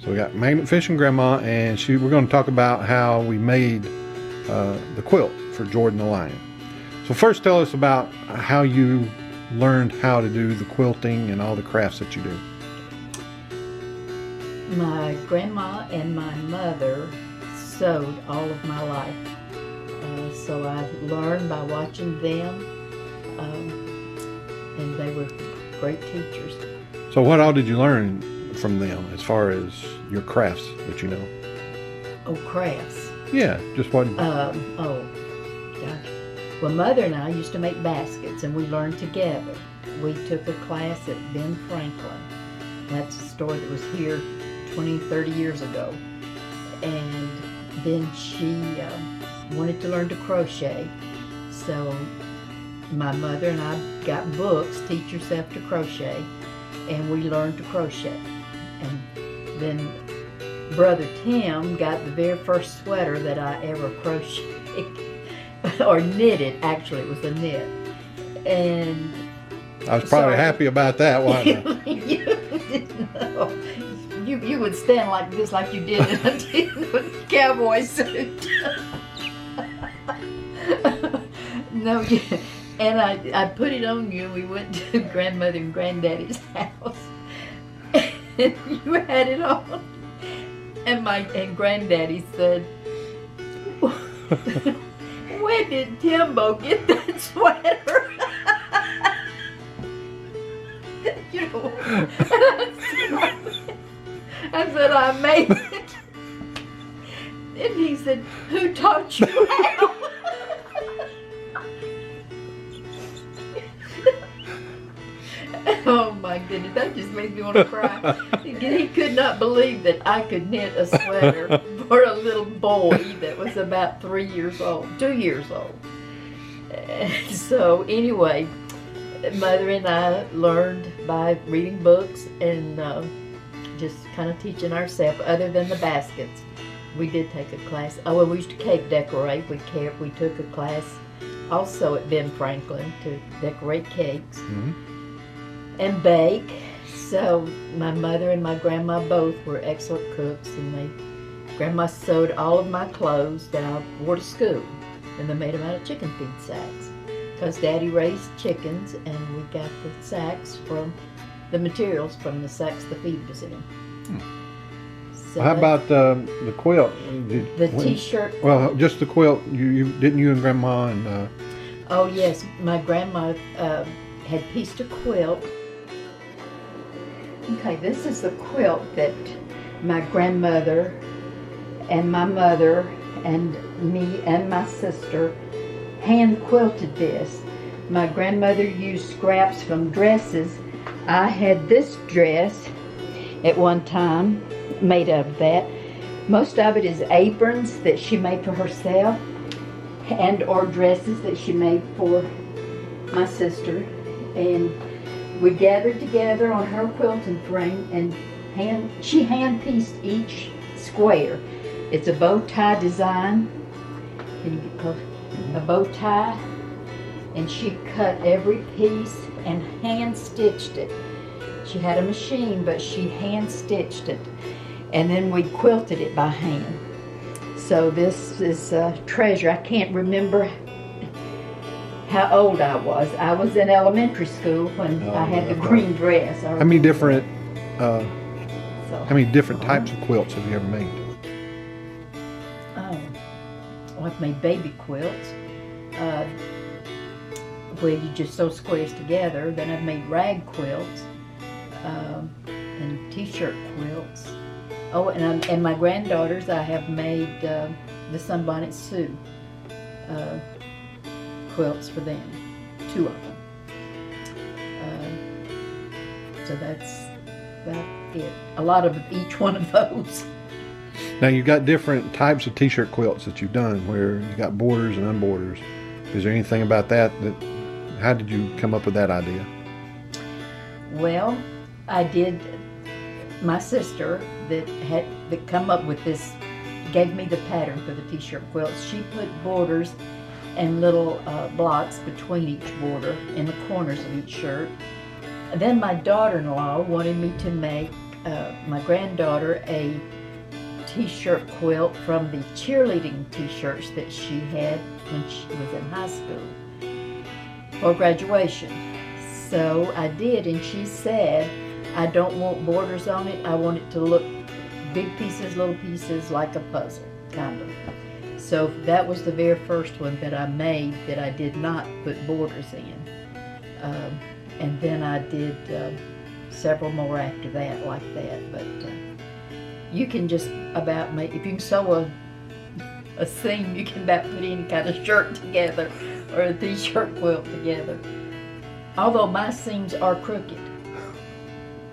So we got Magnet Fishing Grandma, and we're going to talk about how we made the quilt for Jordan the Lion. So first tell us about how you learned how to do the quilting and all the crafts that you do. My grandma and my mother sewed all of my life. So I learned by watching them, and they were great teachers. So what all did you learn from them as far as your crafts that you know? Oh, crafts. Yeah, just what? Oh, gosh. Well, Mother and I used to make baskets, and we learned together. We took a class at Ben Franklin. That's a store that was here 20, 30 years ago. And then she wanted to learn to crochet. So my mother and I got books, Teach Yourself to Crochet, and we learned to crochet. And then Brother Tim got the very first sweater that I ever crocheted, or knitted. Actually, it was a knit. And I was probably happy about that, wasn't I? You didn't know. You would stand like this, like you did in a cowboy suit. No, and I put it on you. We went to Grandmother and Granddaddy's house, and you had it on. And Granddaddy said, "Where did Timbo get that sweater?" You know, I said, "I made it." And he said, "Who taught you how?" Oh my goodness, that just makes me want to cry. He could not believe that I could knit a sweater for a little boy that was about 3 years old, 2 years old. So anyway, Mother and I learned by reading books and just kind of teaching ourselves, other than the baskets. We did take a class. Oh, well, we used to cake decorate. We took a class also at Ben Franklin to decorate cakes. Mm-hmm. And bake. So my mother and my grandma both were excellent cooks, and Grandma sewed all of my clothes that I wore to school, and they made them out of chicken feed sacks, because Daddy raised chickens, and we got the sacks from the materials from the sacks the feed was in. So how about the quilt? The T-shirt. Well, just the quilt. You and Grandma and. Oh yes, my grandma had pieced a quilt. Okay, this is the quilt that my grandmother and my mother and me and my sister hand quilted this. My grandmother used scraps from dresses. I had this dress at one time made out of that. Most of it is aprons that she made for herself and or dresses that she made for my sister. And we gathered together on her quilting frame, and she hand-pieced each square. It's a bow tie design. Can you get close? A bow tie. And she cut every piece and hand-stitched it. She had a machine, but she hand-stitched it. And then we quilted it by hand. So this is a treasure. I can't remember how old I was. I was in elementary school when I had the green dress. How many different types of quilts have you ever made? Oh, well, I've made baby quilts where you just sew squares together. Then I've made rag quilts and T-shirt quilts. Oh, and my granddaughters, I have made the Sunbonnet Sue quilts for them, 2 of them. So that's about it. A lot of each one of those. Now you've got different types of T-shirt quilts that you've done, where you got borders and unborders. Is there anything about that how did you come up with that idea? Well, I did. My sister that come up with this gave me the pattern for the T-shirt quilts. She put borders and little blocks between each border in the corners of each shirt. And then my daughter-in-law wanted me to make my granddaughter a t-shirt quilt from the cheerleading t-shirts that she had when she was in high school for graduation. So I did, and she said, I don't want borders on it. I want it to look big pieces, little pieces, like a puzzle, kind of. So that was the very first one that I made that I did not put borders in. And then I did several more after that like that. But you can just about make, if you can sew a seam, you can about put any kind of shirt together or a t-shirt quilt together. Although my seams are crooked.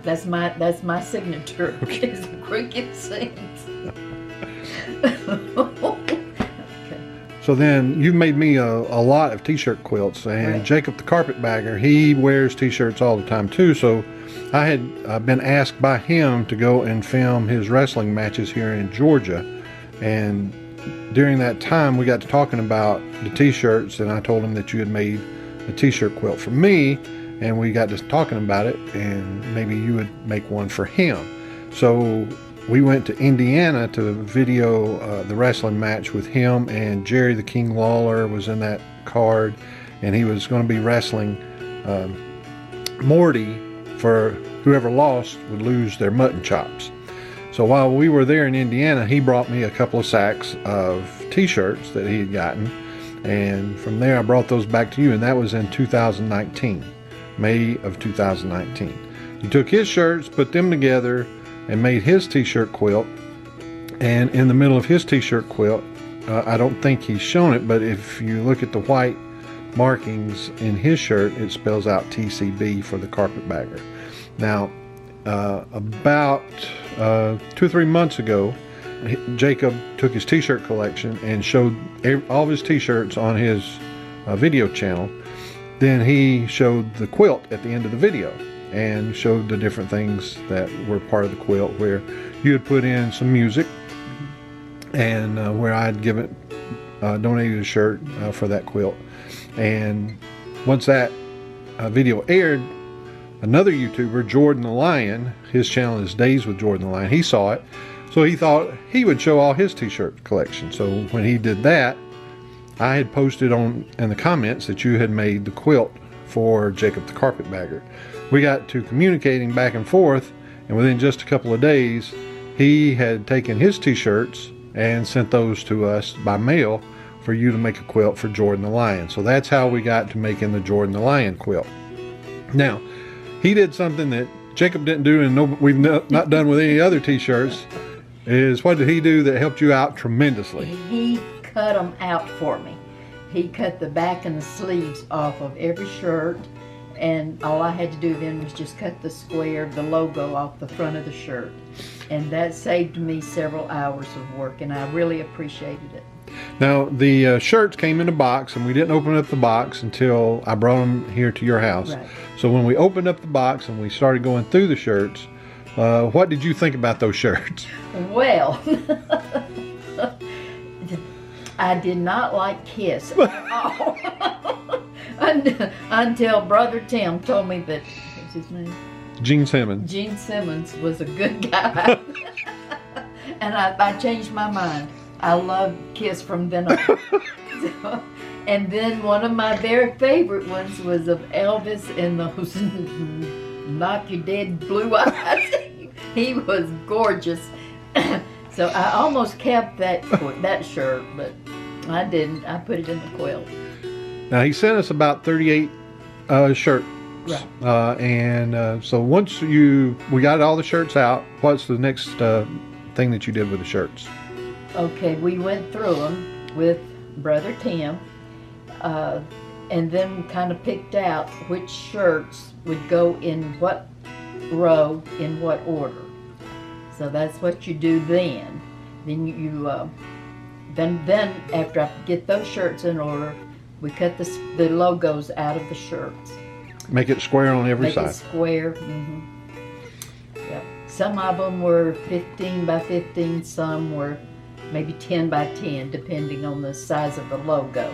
That's my signature, is the crooked seams. So then you made me a lot of t-shirt quilts, and right. Jacob the Carpetbagger, he wears t-shirts all the time too. So I had been asked by him to go and film his wrestling matches here in Georgia, and during that time we got to talking about the t-shirts, and I told him that you had made a t-shirt quilt for me, and we got to talking about it, and maybe you would make one for him. So we went to Indiana to video the wrestling match with him, and Jerry the King Lawler was in that card, and he was going to be wrestling Morty, for whoever lost would lose their mutton chops. So while we were there in Indiana, he brought me a couple of sacks of t-shirts that he had gotten, and from there I brought those back to you, and that was in 2019, May of 2019. You took his shirts, put them together, and made his t-shirt quilt. And in the middle of his t-shirt quilt, I don't think he's shown it, but if you look at the white markings in his shirt, it spells out TCB for the Carpetbagger. Now, about 2 or 3 months ago, Jacob took his t-shirt collection and showed all of his t-shirts on his video channel. Then he showed the quilt at the end of the video and showed the different things that were part of the quilt, where you had put in some music, and where I had donated a shirt for that quilt. And once that video aired, another YouTuber, Jordan the Lion, his channel is Daze with Jordan the Lion, he saw it, so he thought he would show all his t-shirt collection. So when he did that, I had posted in the comments that you had made the quilt for Jacob the Carpetbagger. We got to communicating back and forth, and within just a couple of days, he had taken his t-shirts and sent those to us by mail for you to make a quilt for Jordan the Lion. So that's how we got to making the Jordan the Lion quilt. Now, he did something that Jacob didn't do, and we've not done with any other t-shirts, is what did he do that helped you out tremendously? He cut them out for me. He cut the back and the sleeves off of every shirt, and all I had to do then was just cut the square, the logo off the front of the shirt. And that saved me several hours of work, and I really appreciated it. Now, the shirts came in a box, and we didn't open up the box until I brought them here to your house. Right. So when we opened up the box and we started going through the shirts, what did you think about those shirts? Well, I did not like Kiss at all. Until Brother Tim told me that, what's his name? Gene Simmons. Gene Simmons was a good guy. And I changed my mind. I loved Kiss from then on. So, and then one of my very favorite ones was of Elvis and those knock you dead blue eyes. He was gorgeous. So I almost kept that shirt, but I didn't. I put it in the quilt. Now, he sent us about 38 shirts. Right. So once we got all the shirts out, what's the next thing that you did with the shirts? Okay, we went through them with Brother Tim, and then kind of picked out which shirts would go in what row, in what order. So that's what you do then. Then then after I get those shirts in order, we cut the logos out of the shirts. Make it square on every side. Make it square. Mm-hmm. Yep. Some of them were 15 by 15, some were maybe 10 by 10, depending on the size of the logo.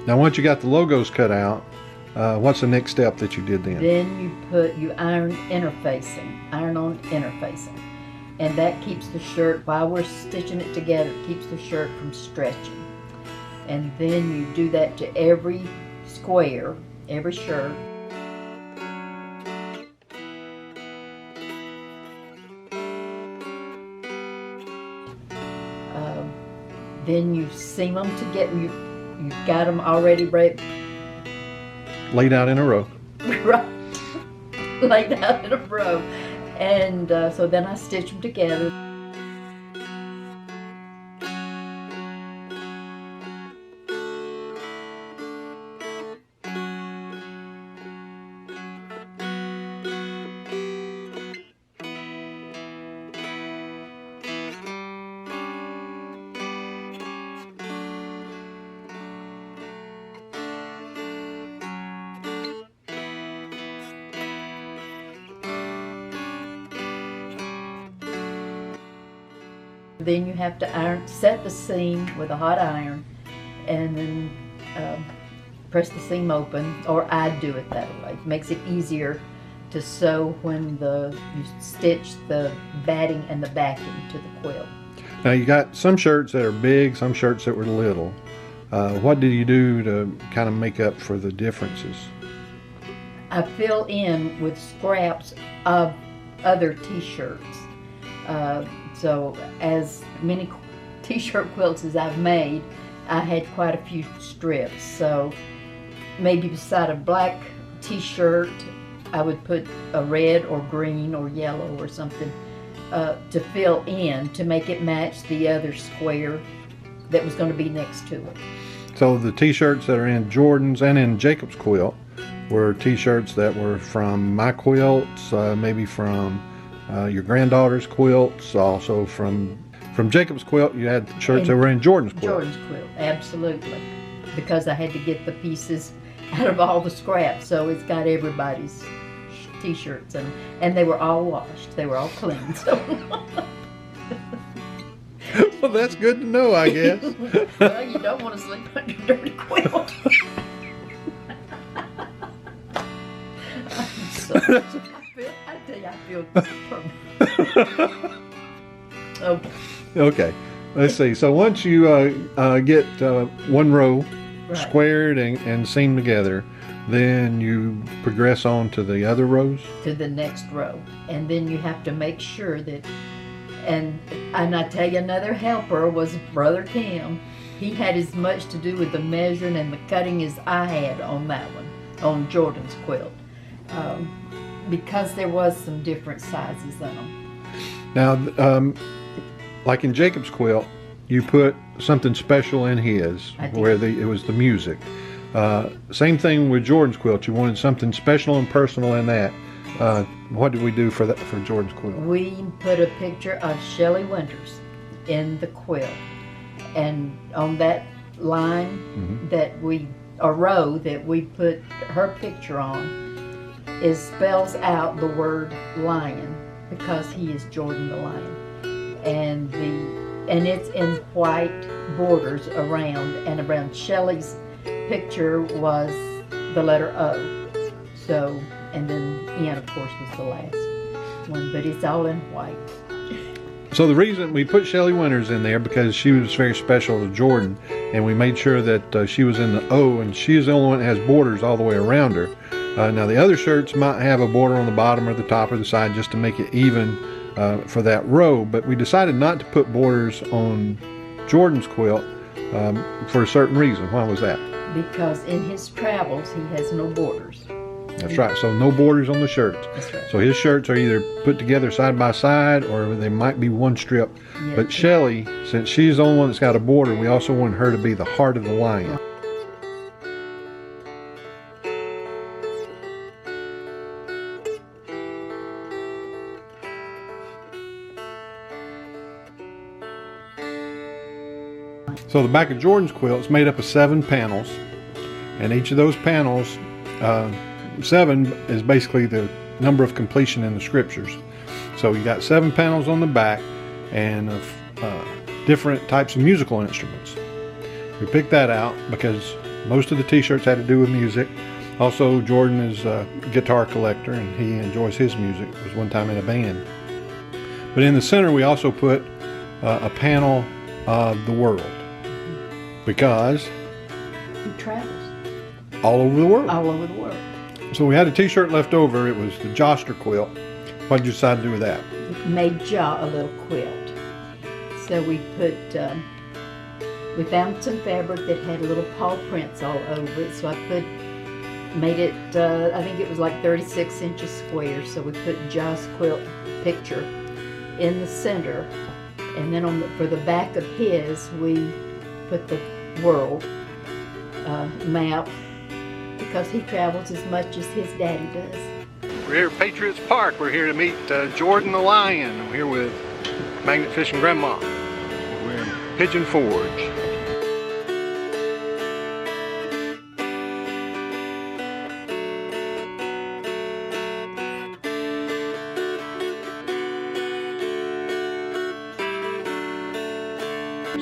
Now once you got the logos cut out, what's the next step that you did then? Then you iron interfacing, iron on interfacing. And that keeps the shirt, while we're stitching it together, keeps the shirt from stretching. And then you do that to every square, every shirt. Then you seam them together. You've got them already laid out in a row. Right, laid out in a row. And so then I stitch them together. Then you have to set the seam with a hot iron, and then press the seam open, or I do it that way. It makes it easier to sew when you stitch the batting and the backing to the quilt. Now you got some shirts that are big, some shirts that were little. What did you do to kind of make up for the differences? I fill in with scraps of other t-shirts. So as many t-shirt quilts as I've made, I had quite a few strips. So maybe beside a black t-shirt, I would put a red or green or yellow or something to fill in to make it match the other square that was going to be next to it. So the t-shirts that are in Jordan's and in Jacob's quilt were t-shirts that were from my quilts, maybe from your granddaughter's quilts, also from Jacob's quilt. You had shirts that were in Jordan's quilt. Jordan's quilt, absolutely. Because I had to get the pieces out of all the scraps, so it's got everybody's t-shirts, and they were all washed. They were all clean. So. Well, that's good to know, I guess. Well, you don't want to sleep under a dirty quilt. I feel okay. Okay, let's see. So once you get one row squared and seamed together, then you progress on to the other rows? To the next row. And then you have to make sure that, and I tell you, another helper was Brother Tim. He had as much to do with the measuring and the cutting as I had on that one, on Jordan's quilt. Because there was some different sizes on them. Now, like in Jacob's quilt, you put something special in his, where it was the music. Same thing with Jordan's quilt. You wanted something special and personal in that. What did we do for Jordan's quilt? We put a picture of Shelley Winters in the quilt, and on that line a row that we put her picture on, spells out the word lion, because he is Jordan the Lion, and it's in white borders around, and around Shelley's picture was the letter O. So, and then N, of course, was the last one, but it's all in white. So the reason we put Shelley Winters in there, because she was very special to Jordan, and we made sure that she was in the O, and she is the only one that has borders all the way around her. Now the other shirts might have a border on the bottom or the top or the side just to make it even for that row, but we decided not to put borders on Jordan's quilt for a certain reason. Why was that? Because in his travels he has no borders. That's right, so no borders on the shirts. That's right. So his shirts are either put together side by side, or they might be one strip. Yeah. But Shelley, since she's the only one that's got a border, we also wanted her to be the heart of the lion. So the back of Jordan's quilt is made up of 7 panels, and each of those panels, 7 is basically the number of completion in the scriptures. So you got 7 panels on the back, and different types of musical instruments. We picked that out because Most of the t-shirts had to do with music. Also, Jordan is a guitar collector and he enjoys his music. He was one time in a band. But in the center we also put a panel of the world, because He travels all over the world. all over the world. So we had a t-shirt left over. It was the Joster quilt. What did you decide to do with that? Made Ja a little quilt. So we put, we found some fabric that had little paw prints all over it. So made it, I think it was like 36 inches square. So we put Ja's quilt picture in the center. And then for the back of his, we put the world map, because he travels as much as his daddy does. We're here at Patriots Park. We're here to meet Jordan the Lion. I'm here with Magnet Fishing Grandma. We're in Pigeon Forge.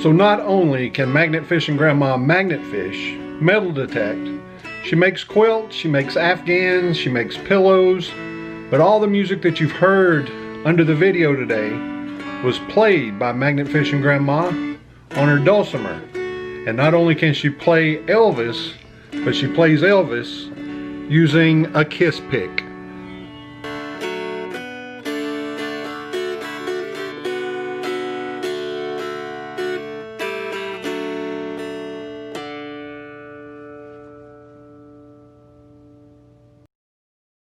So not only can Magnet Fishing Grandma magnet fish, metal detect, she makes quilts, she makes afghans, she makes pillows, but all the music that you've heard under the video today was played by Magnet Fishing Grandma on her dulcimer. And not only can she play Elvis, but she plays Elvis using a kiss pick.